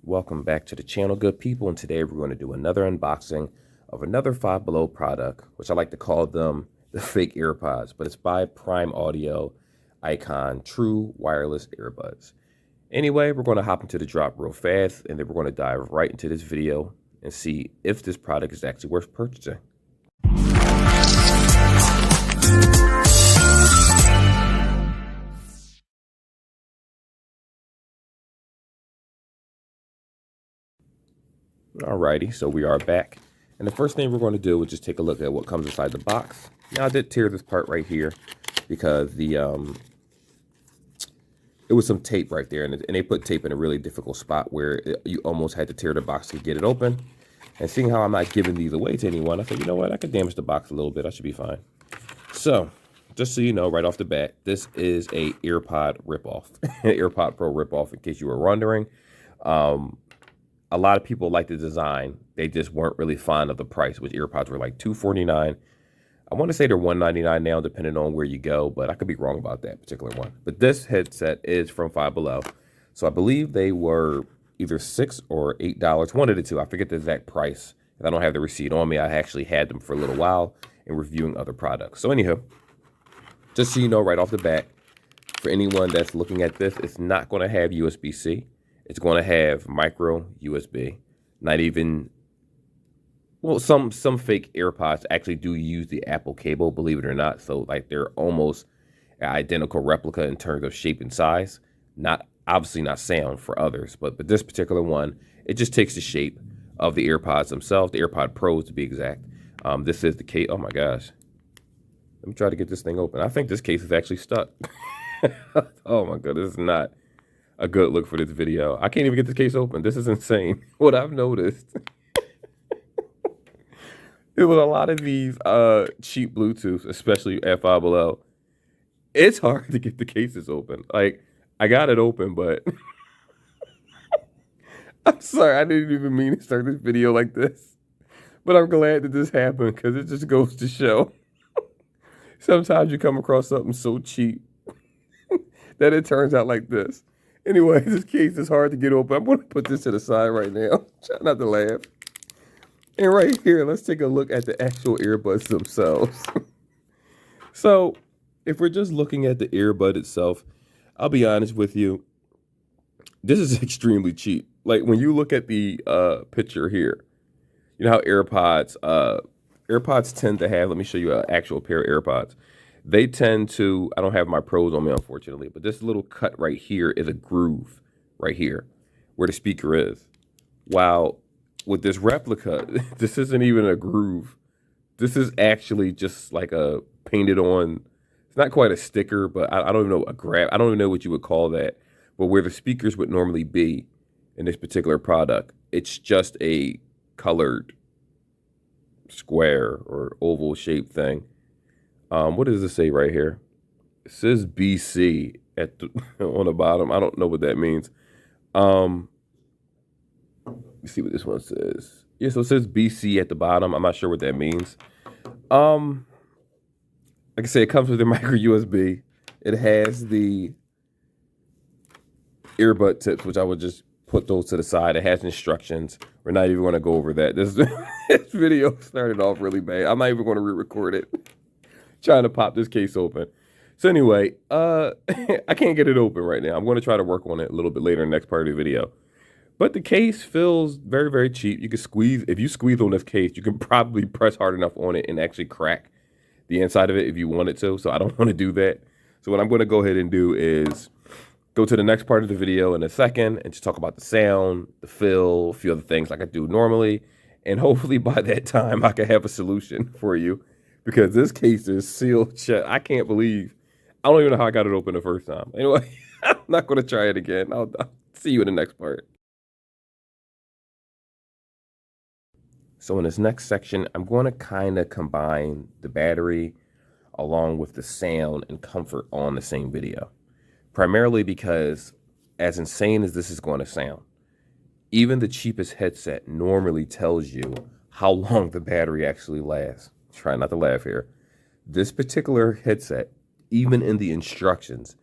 welcome back to the channel, good people, and today we're going to do another unboxing of another Five Below product, which I like to call them the fake Earpods, but it's by Prime Audio Icon True Wireless Earbuds. Anyway, we're going to hop into the drop real fast, and then we're going to dive right into this video and see if this product is actually worth purchasing. Alrighty, so we are back. And the first thing we're going to do is just take a look at what comes inside the box. Now, I did tear this part right here because it was some tape right there. And they put tape in a really difficult spot where you almost had to tear the box to get it open. And seeing how I'm not giving these away to anyone, I thought, you know what, I could damage the box a little bit. I should be fine. So, just so you know, right off the bat, this is a AirPod ripoff. An AirPod Pro ripoff, in case you were wondering. A lot of people like the design. They just weren't really fond of the price, which AirPods were like $249. I want to say they're $199 now, depending on where you go, but I could be wrong about that particular one. But this headset is from Five Below. So I believe they were either $6 or $8, one of the two. I forget the exact price. And I don't have the receipt on me. I actually had them for a little while in reviewing other products. So anywho, just so you know right off the bat, for anyone that's looking at this, it's not going to have USB-C. It's going to have micro USB, not even, well, some fake AirPods actually do use the Apple cable, believe it or not. So like they're almost an identical replica in terms of shape and size. Obviously not sound for others, but this particular one, it just takes the shape of the AirPods themselves, the AirPod Pros to be exact. This is the case. Oh my gosh. Let me try to get this thing open. I think this case is actually stuck. Oh my God, this is not a good look for this video. I can't even get this case open. This is insane. What I've noticed, it was a lot of these cheap Bluetooths, especially at Five Below. It's hard to get the cases open. Like, I got it open, but I'm sorry, I didn't even mean to start this video like this. But I'm glad that this happened because it just goes to show. Sometimes you come across something so cheap that it turns out like this. Anyway, this case is hard to get open. I'm going to put this to the side right now. Try not to laugh. And right here, let's take a look at the actual earbuds themselves. So, if we're just looking at the earbud itself, I'll be honest with you, this is extremely cheap. Like, when you look at the picture here, you know how AirPods tend to have, let me show you an actual pair of AirPods. They tend to, I don't have my Pros on me, unfortunately, but this little cut right here is a groove right here where the speaker is. While with this replica, this isn't even a groove. This is actually just like a painted on, it's not quite a sticker, but I don't even know, I don't even know what you would call that. But where the speakers would normally be in this particular product, it's just a colored square or oval shaped thing. What does it say right here? It says BC at the, on the bottom. I don't know what that means. Let me see what this one says. Yeah, so it says BC at the bottom. I'm not sure what that means. Like I say, it comes with the micro USB. It has the earbud tips, which I would just put those to the side. It has instructions. We're not even going to go over that. This video started off really bad. I'm not even going to re-record it. Trying to pop this case open. So anyway, I can't get it open right now. I'm going to try to work on it a little bit later in the next part of the video. But the case feels very, very cheap. You can squeeze, if you squeeze on this case, you can probably press hard enough on it and actually crack the inside of it if you wanted to. So I don't want to do that. So what I'm going to go ahead and do is go to the next part of the video in a second and just talk about the sound, the feel, a few other things like I do normally. And hopefully by that time I can have a solution for you. Because this case is sealed shut. I can't believe, I don't even know how I got it open the first time. Anyway, I'm not going to try it again. I'll see you in the next part. So in this next section, I'm going to kind of combine the battery along with the sound and comfort on the same video. Primarily because, as insane as this is going to sound, even the cheapest headset normally tells you how long the battery actually lasts. Try not to laugh here. This particular headset, even in the instructions,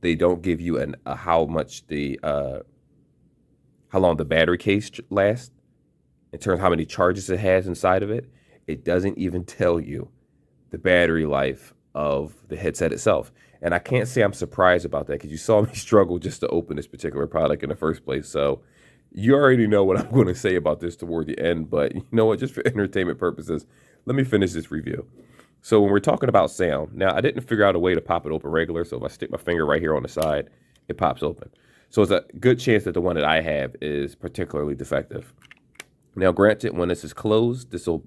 they don't give you how much the how long the battery case lasts, in terms of how many charges it has inside of it. It doesn't even tell you the battery life of the headset itself. And I can't say I'm surprised about that because you saw me struggle just to open this particular product in the first place. So you already know what I'm going to say about this toward the end. But you know what? Just for entertainment purposes, let me finish this review. So when we're talking about sound, now I didn't figure out a way to pop it open regular. So if I stick my finger right here on the side, it pops open. So it's a good chance that the one that I have is particularly defective. Now, granted, when this is closed, this will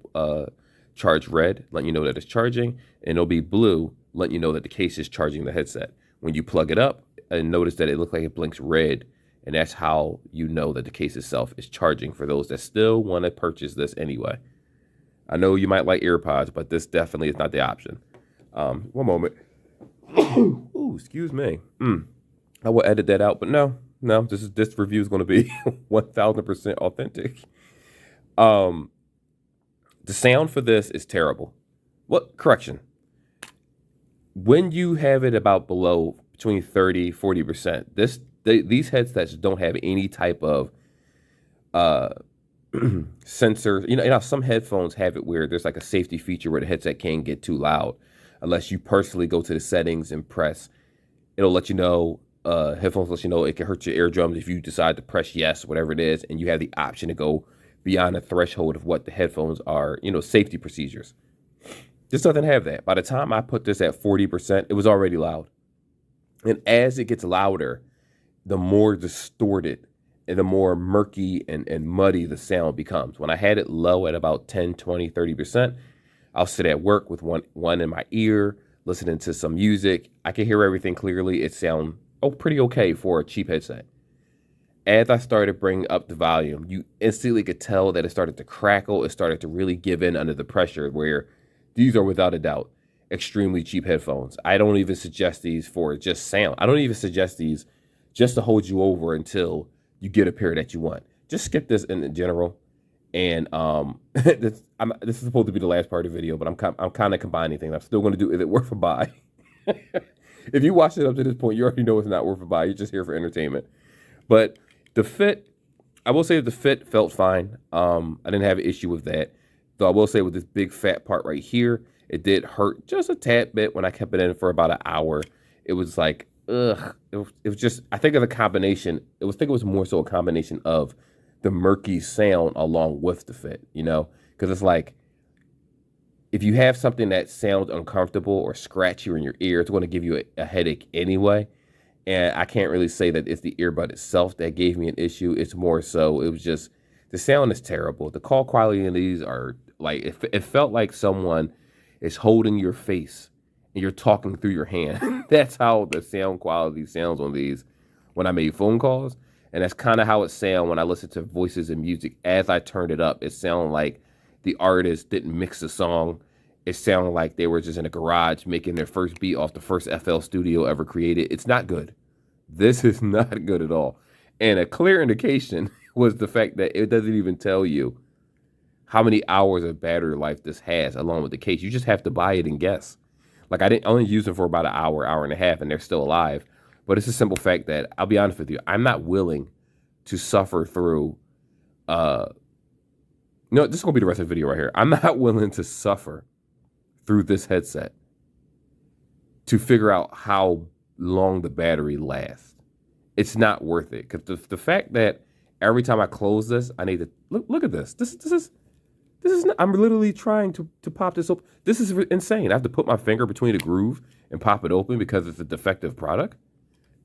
charge red, letting you know that it's charging, and it'll be blue, letting you know that the case is charging the headset. When you plug it up, and notice that it looks like it blinks red, and that's how you know that the case itself is charging for those that still want to purchase this anyway. I know you might like Earpods, but this definitely is not the option. One moment. Ooh, excuse me. I will edit that out, but no, this review is going to be 1000% authentic. The sound for this is terrible. What? Correction. When you have it about below between 30, 40%, these headsets don't have any type of sensor. You know, some headphones have it where there's like a safety feature where the headset can't get too loud unless you personally go to the settings and press. It'll let you know, headphones let you know it can hurt your eardrums if you decide to press yes, whatever it is, and you have the option to go beyond the threshold of what the headphones are, safety procedures. This doesn't have that. By the time I put this at 40%, it was already loud. And as it gets louder, the more distorted and the more murky and muddy the sound becomes. When I had it low at about 10, 20, 30%, I'll sit at work with one in my ear, listening to some music. I can hear everything clearly. It sounds pretty okay for a cheap headset. As I started bringing up the volume, you instantly could tell that it started to crackle. It started to really give in under the pressure, where these are without a doubt extremely cheap headphones. I don't even suggest these for just sound. I don't even suggest these just to hold you over until you get a pair that you want. Just skip this in general. And this is supposed to be the last part of the video, but I'm kind of combining things. I'm still going to do, is it worth a buy? If you watched it up to this point, you already know it's not worth a buy. You're just here for entertainment. But the fit, I will say that the fit felt fine. I didn't have an issue with that. Though I will say with this big fat part right here, it did hurt just a tad bit when I kept it in for about an hour. It was like, ugh. It was just, I think of a combination. I think it was more so a combination of the murky sound along with the fit, because it's like, if you have something that sounds uncomfortable or scratchy in your ear, it's going to give you a headache anyway. And I can't really say that it's the earbud itself that gave me an issue. It's more so, it was just, the sound is terrible. The call quality in these are like, it felt like someone is holding your face and you're talking through your hand. That's how the sound quality sounds on these when I made phone calls. And that's kind of how it sounds when I listen to voices and music. As I turned it up, it sounded like the artist didn't mix the song. It sounded like they were just in a garage making their first beat off the first FL Studio ever created. It's not good. This is not good at all. And a clear indication was the fact that it doesn't even tell you how many hours of battery life this has along with the case. You just have to buy it and guess. Like, I didn't only use them for about an hour, hour and a half, and they're still alive. But it's a simple fact that, I'll be honest with you, I'm not willing to suffer through, this is going to be the rest of the video right here. I'm not willing to suffer through this headset to figure out how long the battery lasts. It's not worth it. Because the fact that every time I close this, I need to, look at this. This is, I'm literally trying to pop this open. This is insane. I have to put my finger between the groove and pop it open because it's a defective product.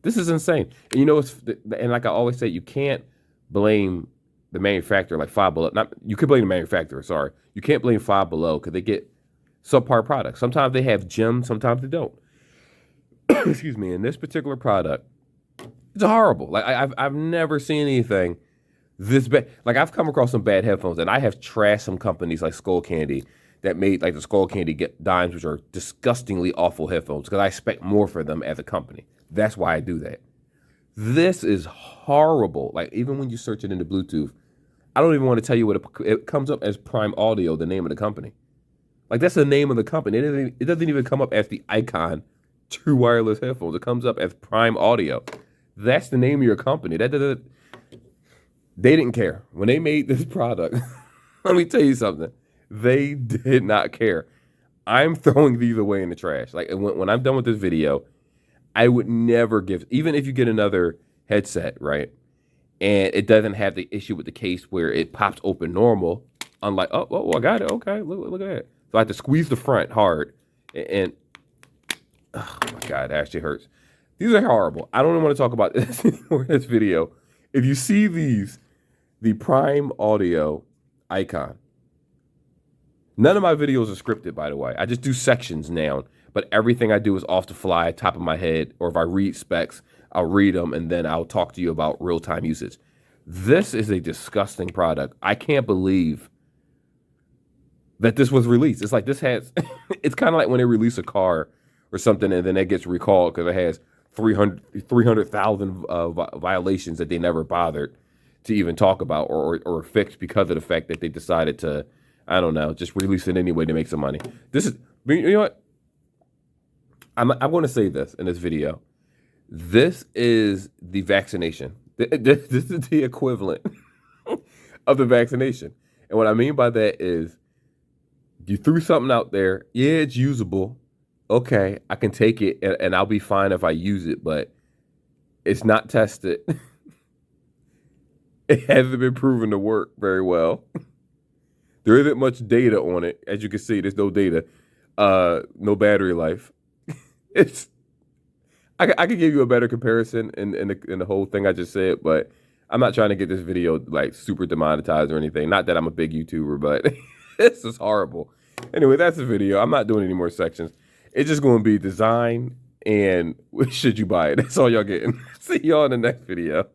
This is insane. And and like I always say, you can't blame the manufacturer, like Five Below. You could blame the manufacturer, sorry. You can't blame Five Below because they get subpar products. Sometimes they have gems, sometimes they don't. Excuse me. In this particular product, it's horrible. Like, I've never seen anything this bad. Like, I've come across some bad headphones, and I have trashed some companies like Skull Candy that made like the Skull Candy Dimes, which are disgustingly awful headphones because I expect more for them as a company. That's why I do that. This is horrible. Like, even when you search it into Bluetooth, I don't even want to tell you what it comes up as Prime Audio, the name of the company. Like, that's the name of the company. It doesn't even come up as the icon True Wireless Headphones. It comes up as Prime Audio. That's the name of your company. They didn't care. When they made this product, let me tell you something. They did not care. I'm throwing these away in the trash. Like when I'm done with this video, I would never give, even if you get another headset, right? And it doesn't have the issue with the case where it pops open normal. Unlike, oh, I got it. Okay, look at that. So I have to squeeze the front hard. And oh my God, it actually hurts. These are horrible. I don't even want to talk about this anymore in this video. If you see these, the Prime Audio icon. None of my videos are scripted, by the way. I just do sections now, but everything I do is off the fly, top of my head, or if I read specs, I'll read them, and then I'll talk to you about real-time usage. This is a disgusting product. I can't believe that this was released. It's like this has, it's kind of like when they release a car or something, and then it gets recalled because it has 300,000 violations that they never bothered to even talk about or fix because of the fact that they decided to, I don't know, just release it anyway to make some money. This is, you know what? I'm going to say this in this video. This is the vaccination. This is the equivalent of the vaccination. And what I mean by that is you threw something out there. Yeah, it's usable. Okay, I can take it and I'll be fine if I use it, but it's not tested. It hasn't been proven to work very well. There isn't much data on it. As you can see, there's no data, no battery life. It's I could give you a better comparison in the whole thing I just said, but I'm not trying to get this video like super demonetized or anything. Not that I'm a big YouTuber, but this is horrible. Anyway, that's the video. I'm not doing any more sections. It's just going to be design and should you buy it. That's all y'all getting. See y'all in the next video.